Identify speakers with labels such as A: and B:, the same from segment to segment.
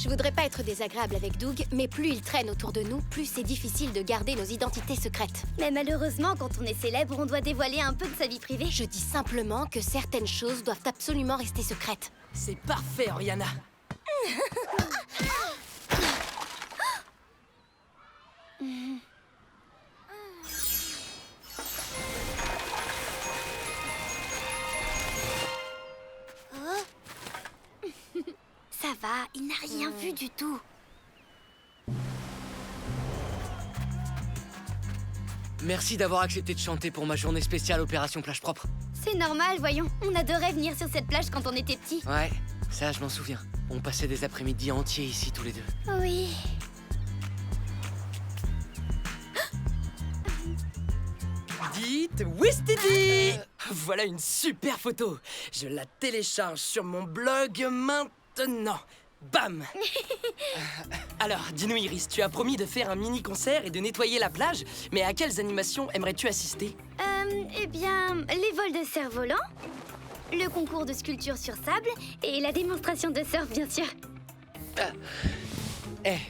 A: Je voudrais pas être désagréable avec Doug, mais plus il traîne autour de nous, plus c'est difficile de garder nos identités secrètes.
B: Mais malheureusement, quand on est célèbre, on doit dévoiler un peu de sa vie privée.
A: Je dis simplement que certaines choses doivent absolument rester secrètes.
C: C'est parfait, Oriana.
B: Ça va, il n'a rien vu du tout.
C: Merci d'avoir accepté de chanter pour ma journée spéciale Opération Plage Propre.
B: C'est normal, voyons. On adorait venir sur cette plage quand on était petits.
C: Ouais, ça je m'en souviens. On passait des après-midi entiers ici tous les deux.
B: Oui.
C: Dites Wistidi. Voilà une super photo. Je la télécharge sur mon blog maintenant. Bam. Alors, dis-nous Iris, tu as promis de faire un mini-concert et de nettoyer la plage, mais à quelles animations aimerais-tu assister?
B: Eh bien, les vols de cerf-volant, le concours de sculpture sur sable et la démonstration de surf, bien sûr.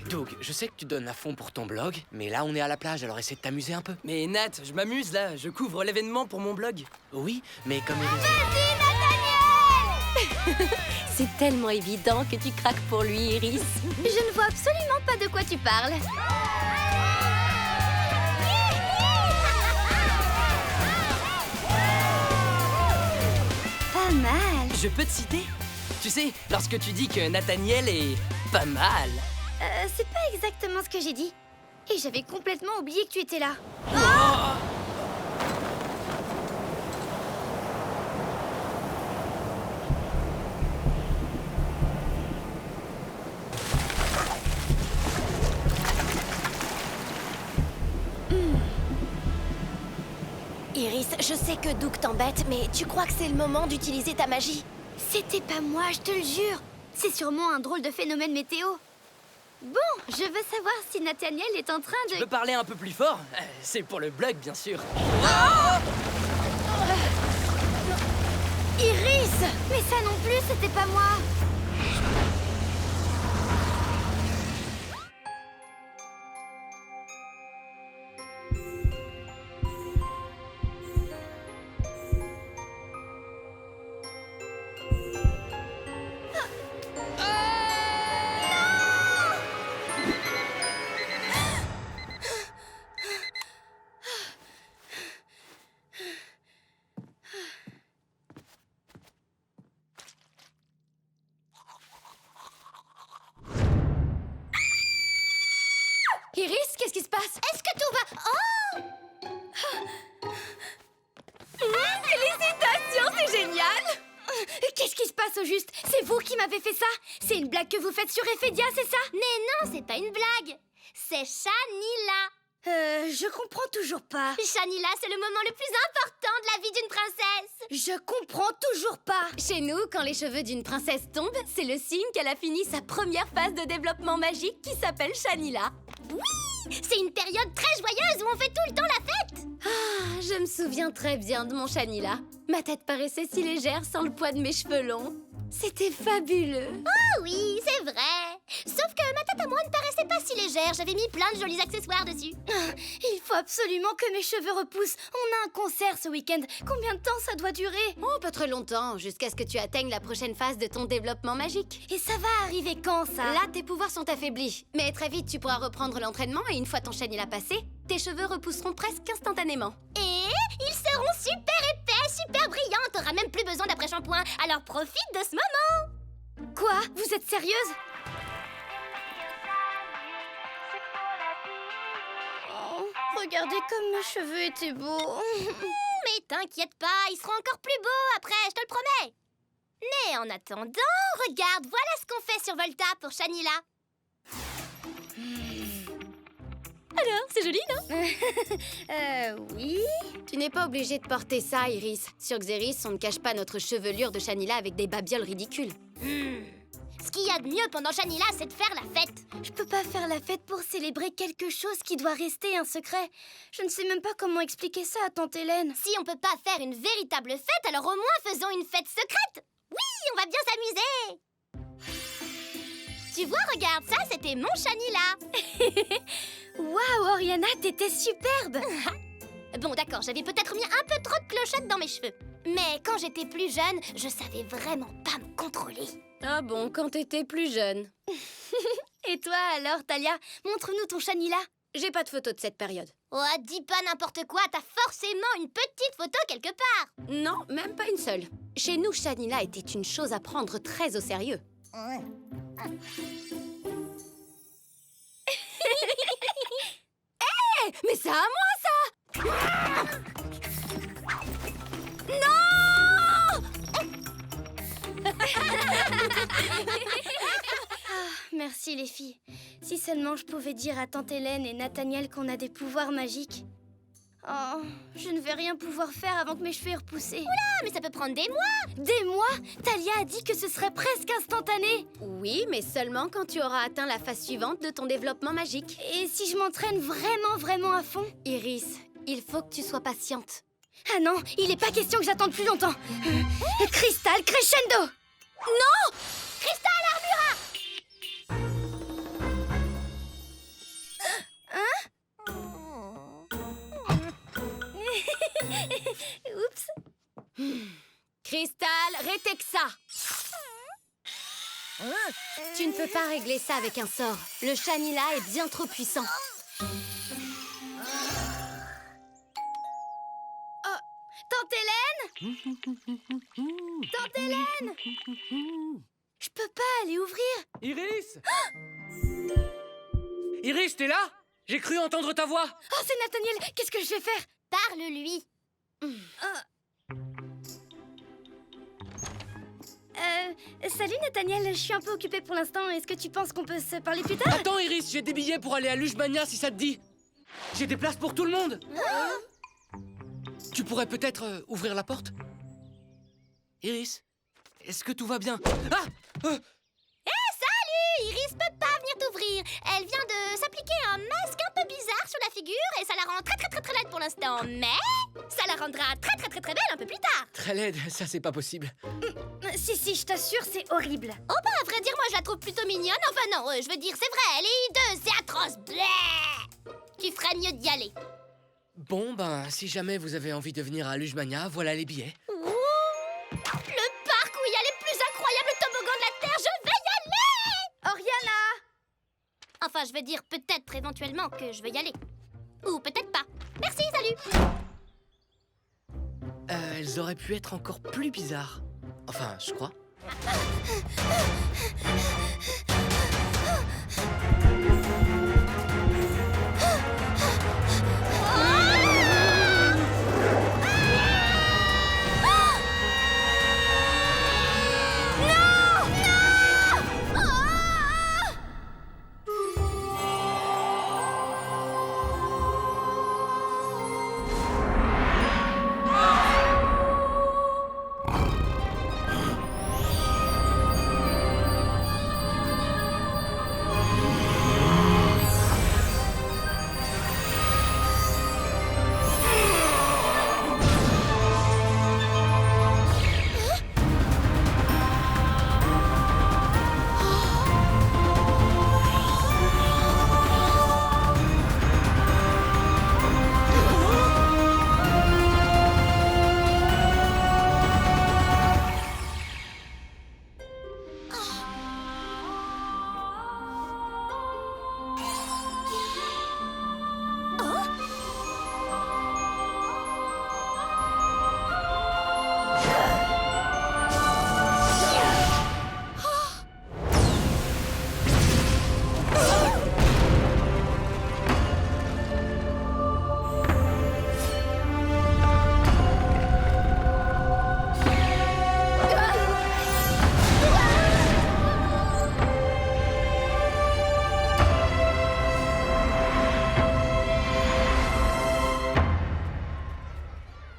C: Doug, je sais que tu donnes à fond pour ton blog, mais là on est à la plage, alors essaie de t'amuser un peu. Mais Nat, je m'amuse là, je couvre l'événement pour mon blog. Oui, mais comme Iris...
A: C'est tellement évident que tu craques pour lui, Iris.
B: Je ne vois absolument pas de quoi tu parles. Pas mal.
C: Je peux te citer? Tu sais, lorsque tu dis que Nathaniel est pas mal.
B: C'est pas exactement ce que j'ai dit. Et j'avais complètement oublié que tu étais là.
A: Iris, je sais que Doug t'embête, mais tu crois que c'est le moment d'utiliser ta magie?
B: C'était pas moi, je te le jure. C'est sûrement un drôle de phénomène météo. Bon, je veux savoir si Nathaniel est en train de...
C: Tu peux parler un peu plus fort? C'est pour le blog, bien sûr.
B: Iris! Mais ça non plus, c'était pas moi.
A: Iris, qu'est-ce qui se passe?
B: Est-ce que tout va... Oh!
A: Félicitations, c'est génial!
B: Qu'est-ce qui se passe au juste? C'est vous qui m'avez fait ça? C'est une blague que vous faites sur Ephédia, c'est ça?
D: Mais non, c'est pas une blague. C'est Shanila.
B: Je comprends toujours pas.
D: Shanila, c'est le moment le plus important de la vie d'une princesse.
B: Je comprends toujours pas.
A: Chez nous, quand les cheveux d'une princesse tombent, c'est le signe qu'elle a fini sa première phase de développement magique qui s'appelle Shanila.
D: Oui, c'est une période très joyeuse où on fait tout le temps la fête.
A: Ah, je me souviens très bien de mon Shanila. Ma tête paraissait si légère sans le poids de mes cheveux longs. C'était fabuleux.
D: Oh oui, c'est vrai. Sauf que ma tête à moi ne paraissait pas si légère. J'avais mis plein de jolis accessoires dessus.
B: Il faut absolument que mes cheveux repoussent. On a un concert ce week-end. Combien de temps ça doit durer?
A: Oh, pas très longtemps, jusqu'à ce que tu atteignes la prochaine phase de ton développement magique.
B: Et ça va arriver quand, ça?
A: Là, tes pouvoirs sont affaiblis. Mais très vite, tu pourras reprendre l'entraînement et une fois ton Shanila passé, tes cheveux repousseront presque instantanément.
D: Et ils seront super épais, super brillants. T'auras même plus besoin d'après-shampoing. Alors profite de ce moment.
B: Quoi? Vous êtes sérieuse? Oh, regardez comme mes cheveux étaient beaux.
D: Mais t'inquiète pas, ils seront encore plus beaux après, je te le promets. Mais en attendant, regarde, voilà ce qu'on fait sur Volta pour Shanila.
A: Alors, c'est joli, non?
B: Oui.
A: Tu n'es pas obligée de porter ça, Iris. Sur Xeris, on ne cache pas notre chevelure de Shanila avec des babioles ridicules.
D: Ce qu'il y a de mieux pendant Shanila, c'est de faire la fête.
B: Je peux pas faire la fête pour célébrer quelque chose qui doit rester un secret. Je ne sais même pas comment expliquer ça à tante Hélène.
D: Si on peut pas faire une véritable fête, alors au moins faisons une fête secrète. Oui, on va bien s'amuser. Tu vois, regarde, ça, c'était mon Shanila.
B: Waouh, Oriana, t'étais superbe.
D: Bon, d'accord, j'avais peut-être mis un peu trop de clochettes dans mes cheveux. Mais quand j'étais plus jeune, je savais vraiment pas me contrôler.
A: Ah bon, quand t'étais plus jeune?
B: Et toi alors, Talia, montre-nous ton Shanila.
A: J'ai pas de photo de cette période.
D: Oh, dis pas n'importe quoi, t'as forcément une petite photo quelque part.
A: Non, même pas une seule. Chez nous, Shanila était une chose à prendre très au sérieux. Mais c'est à moi, ça!
B: Merci les filles. Si seulement je pouvais dire à tante Hélène et Nathaniel qu'on a des pouvoirs magiques. Oh, je ne vais rien pouvoir faire avant que mes cheveux aient repoussé.
D: Ah, mais ça peut prendre des mois.
B: Des mois? Talia a dit que ce serait presque instantané.
A: Oui, mais seulement quand tu auras atteint la phase suivante de ton développement magique.
B: Et si je m'entraîne vraiment à fond?
A: Iris, il faut que tu sois patiente.
B: Ah non, il n'est pas question que j'attende plus longtemps. Cristal crescendo.
D: Cristal Armura.
B: Oups.
A: Cristal Retexa. Tu ne peux pas régler ça avec un sort. Le Shanila est bien trop puissant.
B: Tante Hélène? Tante Hélène? Je peux pas aller ouvrir.
E: Iris Iris, t'es là? J'ai cru entendre ta voix.
B: Oh, c'est Nathaniel. Qu'est-ce que je vais faire?
D: Parle-lui.
B: Salut Nathaniel, je suis un peu occupée pour l'instant. Est-ce que tu penses qu'on peut se parler plus tard?
E: Attends, Iris, j'ai des billets pour aller à Luchmania si ça te dit. J'ai des places pour tout le monde. Tu pourrais peut-être ouvrir la porte? Iris, est-ce que tout va bien? Ah!
D: Salut, Iris peut pas venir t'ouvrir. Elle vient de s'appliquer un masque un peu bizarre sur la figure et ça la rend très laide pour l'instant. Mais ça la rendra très belle un peu plus tard.
E: Très laide, ça c'est pas possible.
B: Si, je t'assure, c'est horrible.
D: Oh bah, à vrai dire, moi je la trouve plutôt mignonne. Enfin non, je veux dire, c'est vrai, elle est hideuse, c'est atroce. Bleh. Tu ferais mieux d'y aller.
E: Bon, ben, si jamais vous avez envie de venir à Luchmania, voilà les billets.
D: Ouh, le parc où il y a les plus incroyables toboggans de la Terre, je vais y aller.
B: Oriana!
D: Enfin, je veux dire peut-être éventuellement que je vais y aller. Ou peut-être pas. Merci, salut.
E: Elles auraient pu être encore plus bizarres. Enfin, je crois.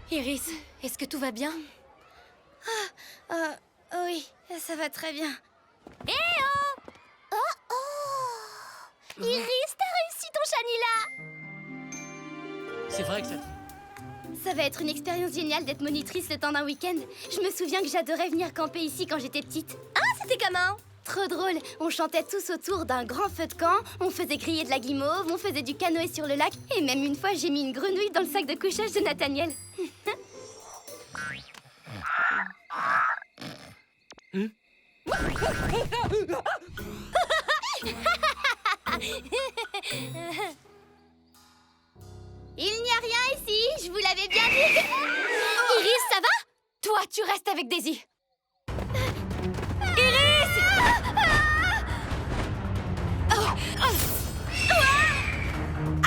A: Iris, est-ce que tout va bien?
B: Oui, ça va très bien.
D: Eh oh! Oh! Iris, t'as réussi ton Shanila!
E: C'est vrai que ça...
B: Ça va être une expérience géniale d'être monitrice le temps d'un week-end. Je me souviens que j'adorais venir camper ici quand j'étais petite.
D: Ah, c'était comment?
B: trop drôle. On chantait tous autour d'un grand feu de camp, on faisait griller de la guimauve, on faisait du canoë sur le lac, et même une fois, j'ai mis une grenouille dans le sac de couchage de Nathaniel.
D: Il n'y a rien ici, je vous l'avais bien dit.
A: Iris, ça va? Toi, tu restes avec Daisy.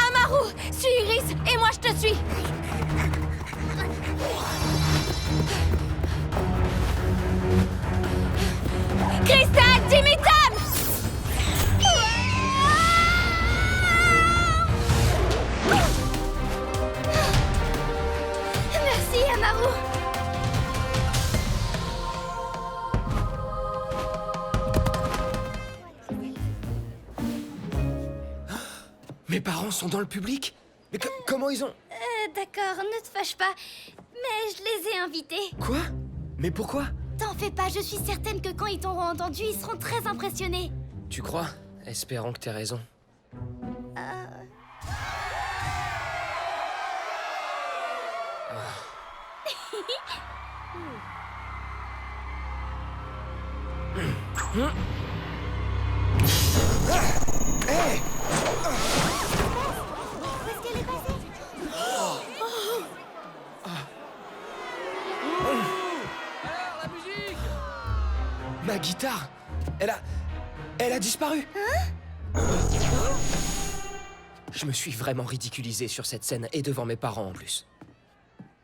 A: Amaru, suis Iris et moi je te suis. Crystal, Dimitam!
B: Merci, Amaru.
E: Mes parents sont dans le public? Mais comment ils ont...
B: D'accord, ne te fâche pas, mais je les ai invités.
E: Quoi? Mais pourquoi?
B: T'en fais pas, je suis certaine que quand ils t'auront entendu, ils seront très impressionnés.
E: Tu crois? Espérons que t'aies raison.
B: Où est-ce qu'elle est passée?
E: Ma guitare! Elle a disparu! Je me suis vraiment ridiculisé sur cette scène et devant mes parents en plus.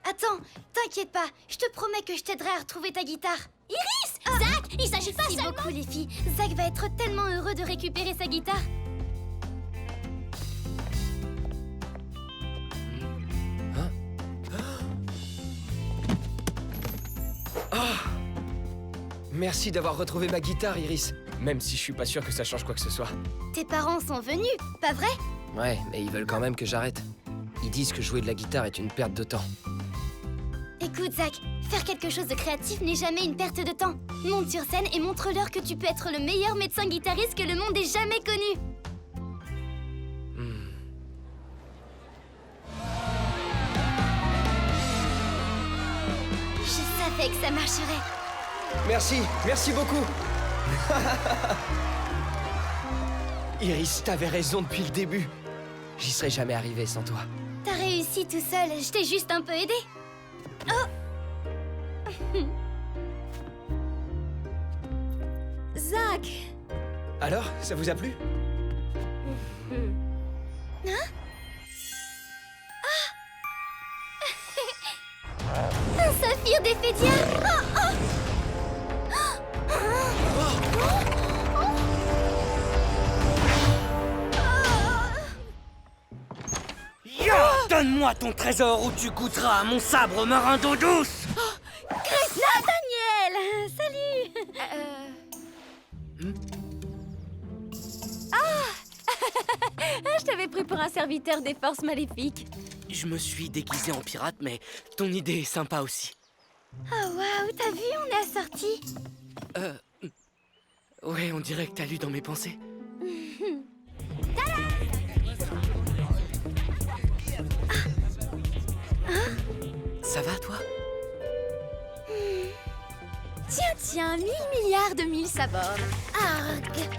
B: Attends, t'inquiète pas, je te promets que je t'aiderai à retrouver ta guitare.
D: Iris, Zach, il s'agit pas
B: Merci
D: seulement...
B: beaucoup les filles. Zach va être tellement heureux de récupérer sa guitare.
E: Merci d'avoir retrouvé ma guitare, Iris. Même si je suis pas sûr que ça change quoi que ce soit.
B: Tes parents sont venus, pas vrai?
E: Ouais, mais ils veulent quand même que j'arrête. Ils disent que jouer de la guitare est une perte de temps.
B: Écoute Zach, faire quelque chose de créatif n'est jamais une perte de temps. Monte sur scène et montre-leur que tu peux être le meilleur médecin guitariste que le monde ait jamais connu. Je savais que ça marcherait.
E: Merci beaucoup. Iris, t'avais raison depuis le début. J'y serais jamais arrivé sans toi.
B: T'as réussi tout seul, je t'ai juste un peu aidé. Oh!
A: Zach,
E: Alors, ça vous a plu?
B: Un saphir d'Éphédia!
F: Donne-moi ton trésor ou tu goûteras à mon sabre marin d'eau douce.
B: Nathaniel! Salut!
A: je t'avais pris pour un serviteur des forces maléfiques.
F: Je me suis déguisé en pirate, mais ton idée est sympa aussi.
B: Oh waouh, t'as vu, on est assortis.
F: Ouais, on dirait que t'as lu dans mes pensées. Ça va, toi?
A: Tiens, 1000 milliards de mille sabords.
B: Arg!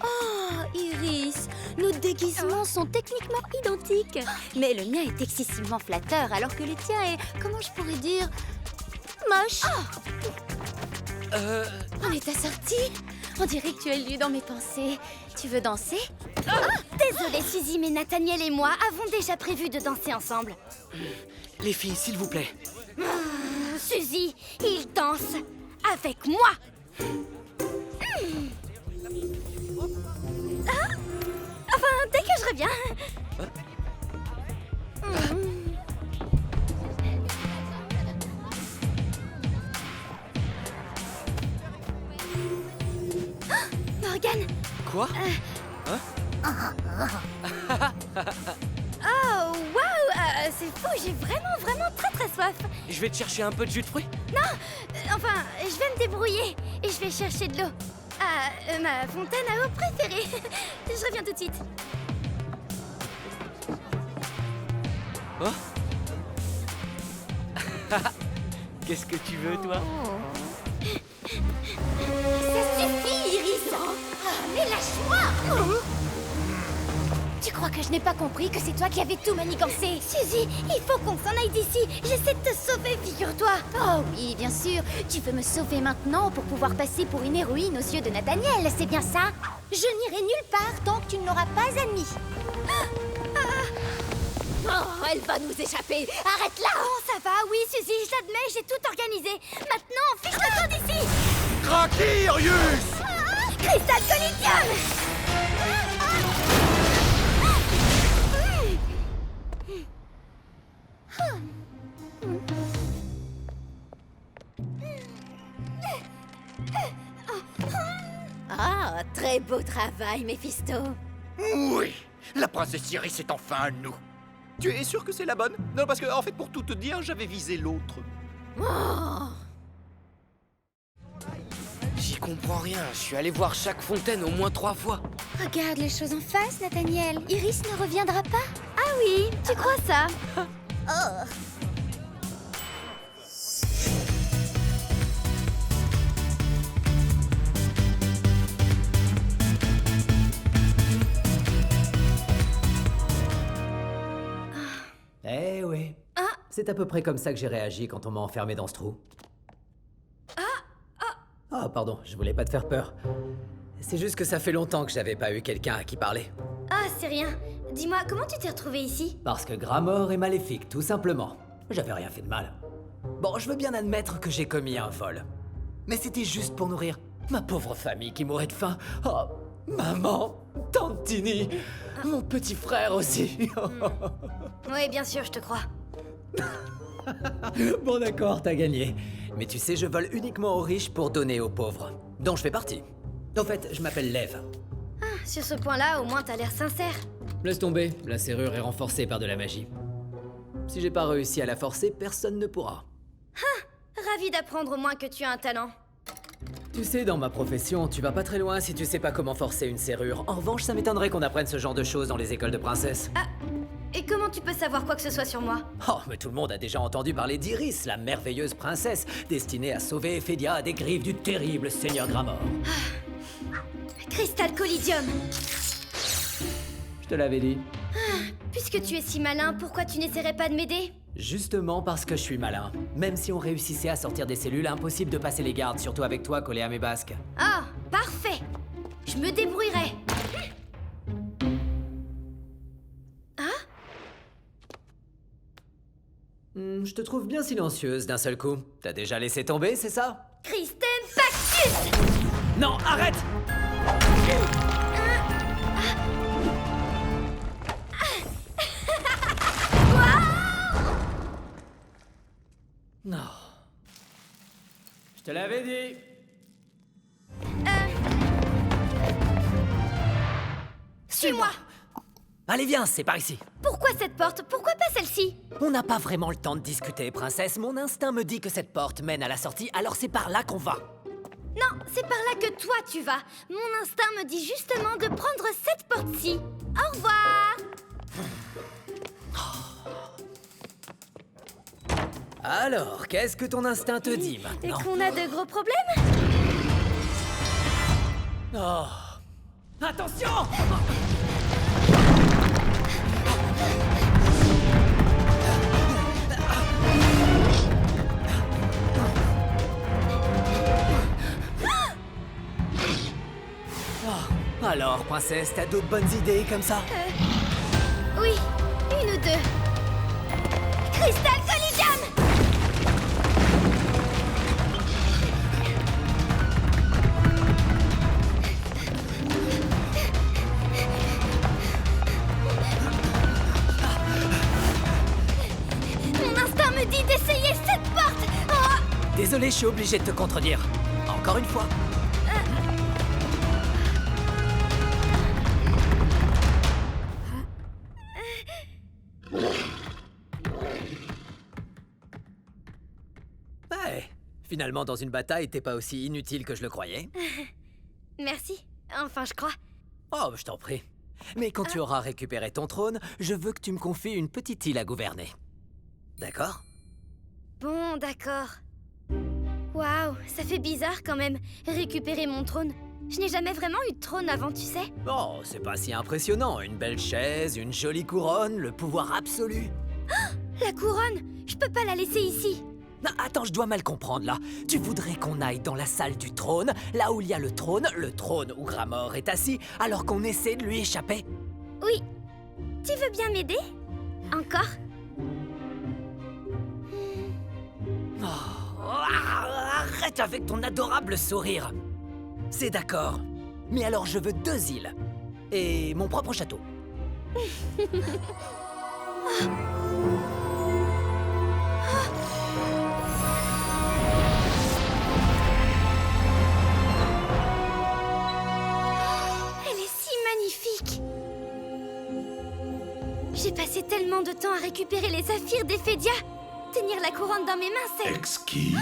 A: Oh, Iris, nos déguisements sont techniquement identiques. Mais le mien est excessivement flatteur, alors que le tien est, comment je pourrais dire, moche. On est assortis. On dirait que tu as lu dans mes pensées. Tu veux danser?
B: Désolée Suzy, mais Nathaniel et moi avons déjà prévu de danser ensemble.
F: Les filles, s'il vous plaît.
B: Suzy, il danse avec moi. Enfin, dès que je reviens. Morgane.
F: Quoi?
B: Oh, waouh, c'est fou, j'ai vraiment très soif.
F: Je vais te chercher un peu de jus de fruits.
B: Enfin, je vais me débrouiller et je vais chercher de l'eau. Ah, ma fontaine à eau préférée. Je reviens tout de suite.
E: Oh. Qu'est-ce que tu veux, toi?
A: Ça suffit, Iris. Mais lâche-moi. Tu crois que je n'ai pas compris que c'est toi qui avais tout manigancé?
B: Suzy, il faut qu'on s'en aille d'ici. J'essaie de te sauver, figure-toi.
A: Oh oui, bien sûr. Tu veux me sauver maintenant pour pouvoir passer pour une héroïne aux yeux de Nathaniel, c'est bien ça? Je n'irai nulle part tant que tu ne l'auras pas admis. Oh, elle va nous échapper. Arrête-la.
B: Oh, ça va, oui, Suzy, je l'admets, j'ai tout organisé. Maintenant, fiche-le-toi d'ici.
G: Krakirius!
B: Crystal Colidium.
A: Ah, très beau travail, Méphisto.
G: Oui! La princesse Iris est enfin à nous. Tu es sûr que c'est la bonne? Non, parce que, en fait, pour tout te dire, j'avais visé l'autre.
E: J'y comprends rien. Je suis allé voir chaque fontaine au moins 3 fois.
A: Regarde les choses en face, Nathaniel. Iris ne reviendra pas.
B: Ah oui, tu crois ça?
H: Eh oui. C'est à peu près comme ça que j'ai réagi quand on m'a enfermé dans ce trou. Ah, pardon, je voulais pas te faire peur. C'est juste que ça fait longtemps que j'avais pas eu quelqu'un à qui parler.
B: Ah, c'est rien. Dis-moi, comment tu t'es retrouvé ici?
H: Parce que Gramor est maléfique, tout simplement. J'avais rien fait de mal. Bon, je veux bien admettre que j'ai commis un vol. Mais c'était juste pour nourrir ma pauvre famille qui mourait de faim. Oh, maman, tante Tini, mon petit frère aussi.
B: Oui, bien sûr, je te crois.
H: Bon d'accord, t'as gagné. Mais tu sais, je vole uniquement aux riches pour donner aux pauvres. Dont je fais partie. En fait, je m'appelle Lev.
B: Sur ce point-là, au moins, t'as l'air sincère.
H: Laisse tomber, la serrure est renforcée par de la magie. Si j'ai pas réussi à la forcer, personne ne pourra.
B: Ravi d'apprendre au moins que tu as un talent.
H: Tu sais, dans ma profession, tu vas pas très loin si tu sais pas comment forcer une serrure. En revanche, ça m'étonnerait qu'on apprenne ce genre de choses dans les écoles de princesses.
B: Et comment tu peux savoir quoi que ce soit sur moi?
H: Oh, mais tout le monde a déjà entendu parler d'Iris, la merveilleuse princesse, destinée à sauver Ephédia des griffes du terrible seigneur Gramor.
B: Crystal Colidium.
H: Je te l'avais dit.
B: Puisque tu es si malin, pourquoi tu n'essaierais pas de m'aider?
H: Justement parce que je suis malin. Même si on réussissait à sortir des cellules, impossible de passer les gardes, surtout avec toi collé à mes basques.
B: Ah, parfait. Je me débrouillerai.
H: Je te trouve bien silencieuse d'un seul coup. T'as déjà laissé tomber, c'est ça?
B: Kristen Pactus.
H: Non, arrête! Non. Je te l'avais dit.
B: Suis-moi.
H: Allez, viens, c'est par ici.
B: Pourquoi cette porte? Pourquoi pas celle-ci?
H: On n'a pas vraiment le temps de discuter, princesse. Mon instinct me dit que cette porte mène à la sortie, alors c'est par là qu'on va.
B: Non, c'est par là que toi tu vas. Mon instinct me dit justement de prendre cette porte-ci. Au revoir.
H: Alors, qu'est-ce que ton instinct te dit
B: Et
H: maintenant?
B: qu'on a de gros problèmes?
H: Oh. Attention! Oh. Alors, princesse, t'as d'autres bonnes idées comme ça?
B: Oui, une ou deux. Crystal Colidium. Mon instinct me dit d'essayer cette porte. Oh.
H: Désolé, je suis obligé de te contredire. Encore une fois. Finalement, dans une bataille, t'es pas aussi inutile que je le croyais.
B: Merci. Enfin, je crois.
H: Oh, je t'en prie. Mais quand tu auras récupéré ton trône, je veux que tu me confies une petite île à gouverner. D'accord?
B: Bon, d'accord. Waouh, ça fait bizarre quand même, récupérer mon trône. Je n'ai jamais vraiment eu de trône avant, tu sais.
H: Oh, c'est pas si impressionnant. Une belle chaise, une jolie couronne, le pouvoir absolu.
B: La couronne, je peux pas la laisser ici.
H: Non, attends, je dois mal comprendre là. Tu voudrais qu'on aille dans la salle du trône, là où il y a le trône où Gramor est assis, alors qu'on essaie de lui échapper?
B: Oui. Tu veux bien m'aider? Encore?
H: Oh, arrête avec ton adorable sourire. C'est d'accord. Mais alors je veux 2 îles. Et mon propre château.
B: Elle est si magnifique. J'ai passé tellement de temps à récupérer les saphirs d'Ephédia. Tenir la couronne dans mes mains, c'est...
I: Exquis.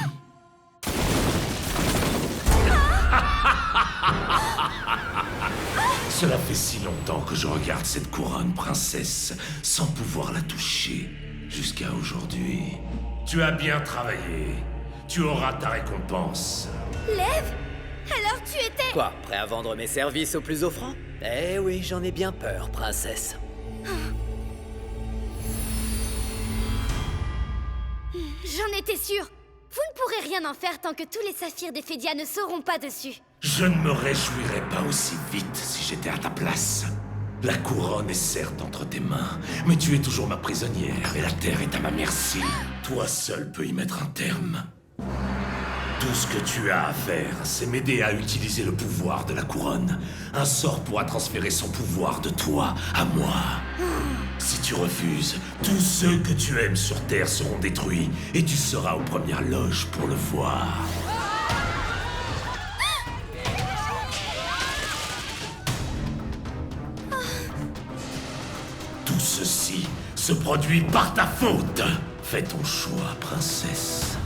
I: Cela fait si longtemps que je regarde cette couronne, princesse, sans pouvoir la toucher, jusqu'à aujourd'hui. Tu as bien travaillé. Tu auras ta récompense.
B: Lève? Alors tu étais...
H: Quoi, prêt à vendre mes services au plus offrant? Eh oui, j'en ai bien peur, princesse.
B: J'en étais sûre. Vous ne pourrez rien en faire tant que tous les saphirs d'Ephédia ne seront pas dessus.
I: Je ne me réjouirais pas aussi vite si j'étais à ta place. La couronne est certes entre tes mains, mais tu es toujours ma prisonnière et la terre est à ma merci. Toi seul peux y mettre un terme. Tout ce que tu as à faire, c'est m'aider à utiliser le pouvoir de la couronne. Un sort pourra transférer son pouvoir de toi à moi. Si tu refuses, tous ceux que tu aimes sur Terre seront détruits et tu seras aux premières loges pour le voir. Tout ceci se produit par ta faute. Fais ton choix, princesse.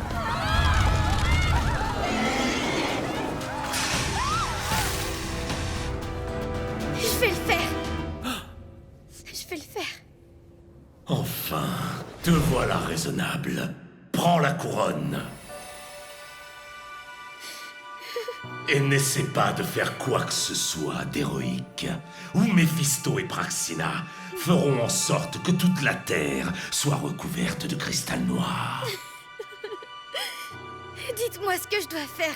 B: Je vais le faire. Je vais le faire.
I: Enfin, te voilà raisonnable. Prends la couronne. Et n'essaie pas de faire quoi que ce soit d'héroïque. Ou Méphisto et Praxina feront en sorte que toute la terre soit recouverte de cristal noir.
B: Dites-moi ce que je dois faire.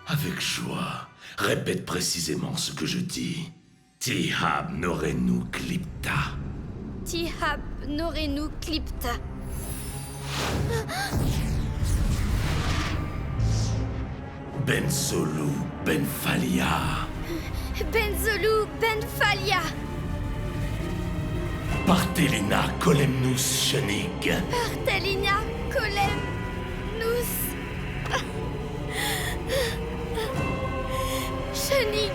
I: Avec joie, répète précisément ce que je dis. Tihab Norenu Klipta.
B: Tihab Norenu Klipta.
I: Benzolu Benfalia.
B: Benzolu Benfalia.
I: Partelina Kolemnus Shenig.
B: Partelina Kolemnus. Shenig.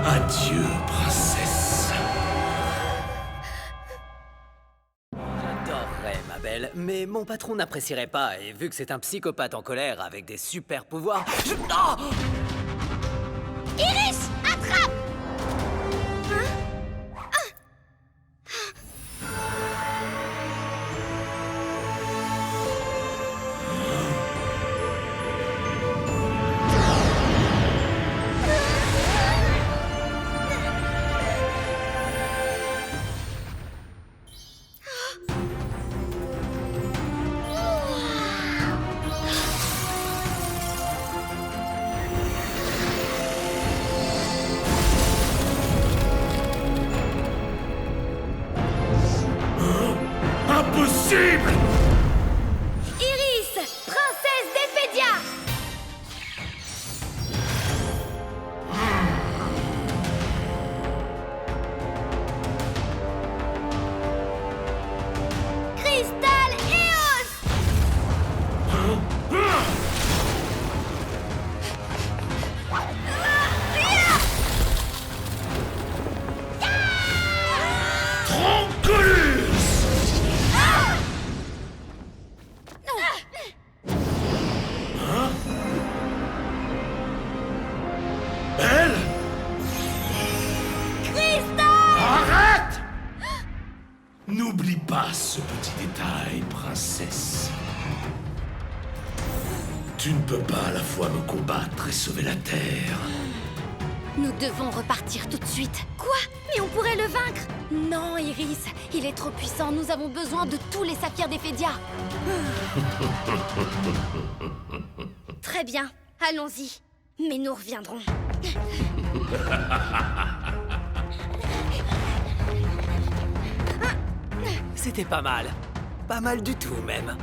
I: Adieu, princesse.
H: J'adorerais, ma belle, mais mon patron n'apprécierait pas, et vu que c'est un psychopathe en colère avec des super pouvoirs, Oh
D: Iris, attrape!
I: Impossible!
B: Iris, princesse d'Ephédia. Cristal Eos.
I: N'oublie pas ce petit détail, princesse. Tu ne peux pas à la fois me combattre et sauver la Terre.
A: Nous devons repartir tout de suite.
B: Quoi? Mais on pourrait le vaincre!
A: Non, Iris, il est trop puissant. Nous avons besoin de tous les saphirs d'Ephédia.
B: Très bien, allons-y. Mais nous reviendrons.
H: C'était pas mal. Pas mal du tout, même.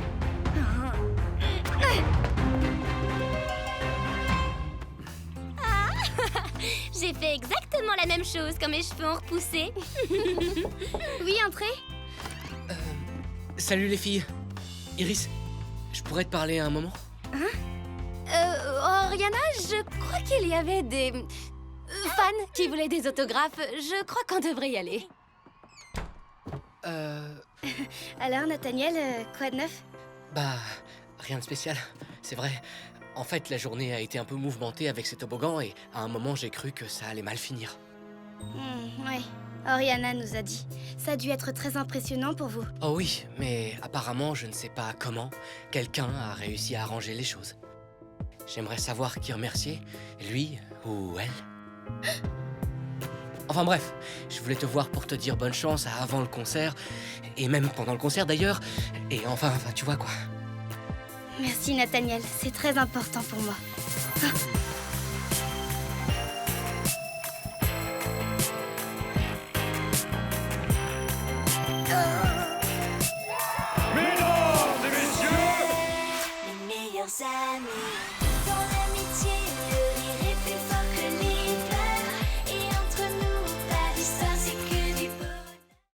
D: J'ai fait exactement la même chose quand mes cheveux ont repoussé.
B: Oui, entrez.
E: Salut les filles. Iris, je pourrais te parler un moment?
A: Oriana, je crois qu'il y avait des fans qui voulaient des autographes. Je crois qu'on devrait y aller.
B: Alors, Nathaniel, quoi de neuf?
E: Bah, rien de spécial, c'est vrai. En fait, la journée a été un peu mouvementée avec ces toboggans et à un moment, j'ai cru que ça allait mal finir.
B: Ouais, Oriana nous a dit. Ça a dû être très impressionnant pour vous.
E: Oh oui, mais apparemment, je ne sais pas comment, quelqu'un a réussi à arranger les choses. J'aimerais savoir qui remercier, lui ou elle. Enfin bref, je voulais te voir pour te dire bonne chance avant le concert, et même pendant le concert d'ailleurs, et enfin, tu vois quoi.
B: Merci, Nathaniel, c'est très important pour moi.
J: Mesdames et messieurs, les meilleurs amis dans l'amitié.